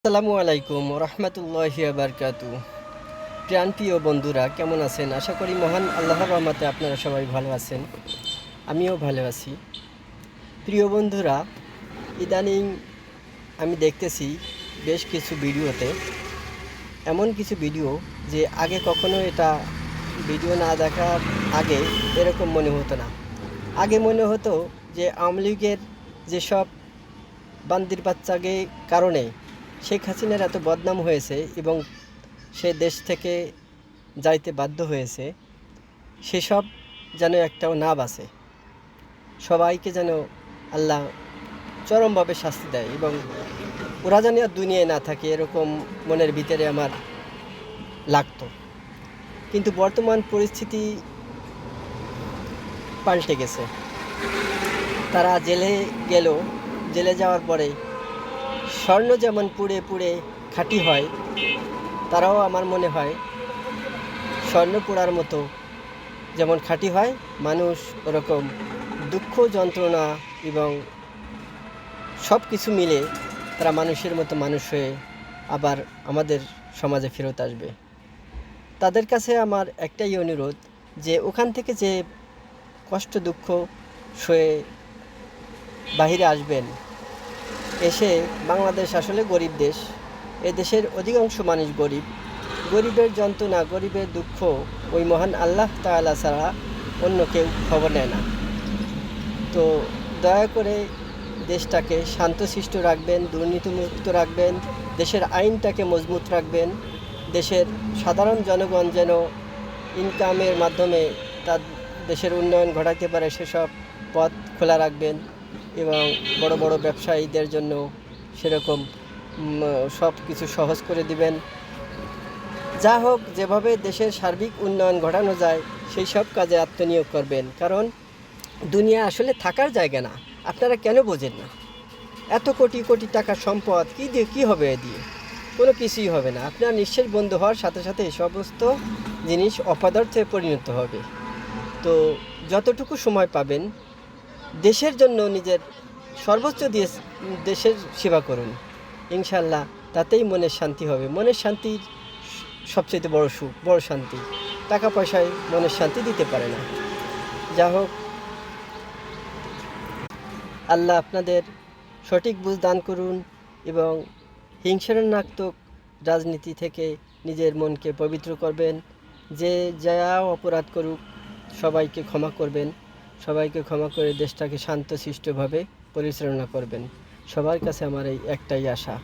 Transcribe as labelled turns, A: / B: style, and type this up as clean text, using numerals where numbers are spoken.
A: আসসালামু আলাইকুম রহমতুল্লাহি বারকাতু। প্রিয় বন্ধুরা, কেমন আছেন? আশা করি মহান আল্লাহর রহমতে আপনারা সবাই ভালো আছেন। আমিও ভালো আছি। প্রিয় বন্ধুরা, ইদানিং আমি দেখতেছি বেশ কিছু ভিডিওতে এমন কিছু ভিডিও যে আগে কখনো এটা ভিডিও না দেখার আগে এরকম মনে হতো না। আগে মনে হতো যে আওয়ামী লীগের যেসব বান্দির বাচ্চাকে কারণে শেখ হাসিনার এত বদনাম হয়েছে এবং সে দেশ থেকে যাইতে বাধ্য হয়েছে, সেসব যেন একটাও না বাঁচে, সবাইকে যেন আল্লাহ চরমভাবে শাস্তি দেয় এবং ওরা যেন আর দুনিয়ায় না থাকে, এরকম মনের ভিতরে আমার লাগতো। কিন্তু বর্তমান পরিস্থিতি পাল্টে গেছে। তারা জেলে গেল, জেলে যাওয়ার পরে স্বর্ণ যেমন পুড়ে পুড়ে খাঁটি হয়, তারাও আমার মনে হয় স্বর্ণ পোড়ার মতো যেমন খাঁটি হয়, মানুষ ওরকম দুঃখ যন্ত্রণা এবং সব কিছু মিলে তারা মানুষের মতো মানুষ হয়ে আবার আমাদের সমাজে ফেরত আসবে। তাদের কাছে আমার একটাই অনুরোধ যে ওখান থেকে যে কষ্ট দুঃখ সয়ে বাহিরে আসবেন, এসে বাংলাদেশ আসলে গরিব দেশ, এ দেশের অধিকাংশ মানুষ গরিব। গরিবের যন্ত্রণা, গরিবের দুঃখ ওই মহান আল্লাহ তাআলা ছাড়া অন্য কেউ খবর নেয় না। তো দয়া করে দেশটাকে শান্তশিষ্ট রাখবেন, দুর্নীতিমুক্ত রাখবেন, দেশের আইনটাকে মজবুত রাখবেন, দেশের সাধারণ জনগণ যেন ইনকামের মাধ্যমে তার দেশের উন্নয়ন ঘটাতে পারে সেসব পথ খোলা রাখবেন এবং বড় বড় ব্যবসায়ীদের জন্য সেরকম সব কিছু সহজ করে দিবেন। যা হোক, যেভাবে দেশের সার্বিক উন্নয়ন ঘটানো যায় সেই সব কাজে আত্মনিয়োগ করবেন, কারণ দুনিয়া আসলে থাকার জায়গা না। আপনারা কেন বোঝেন না? এত কোটি কোটি টাকার সম্পদ কী দিয়ে কী হবে? এ দিয়ে কোনো কিছুই হবে না। আপনার নিঃশ্বাস বন্ধ হওয়ার সাথে সাথে সমস্ত জিনিস অপদার্থে পরিণত হবে। তো যতটুকু সময় পাবেন দেশের জন্য নিজের সর্বোচ্চ দিয়ে দেশের সেবা করুন। ইনশাল্লাহ তাতেই মনের শান্তি হবে। মনের শান্তির সবচেয়ে বড় সুখ, বড় শান্তি। টাকা পয়সায় মনের শান্তি দিতে পারে না। যা হোক, আল্লাহ আপনাদের সঠিক বুঝ দান করুন এবং হিংসাত্মক রাজনীতি থেকে নিজের মনকে পবিত্র করবেন। যে যা অপরাধ করুক সবাইকে ক্ষমা করবেন, সবাইকে ক্ষমা করে দেশটাকে শান্তশিষ্টভাবে পরিচালনা করবেন। সবার কাছে আমার এই একটাই আশা।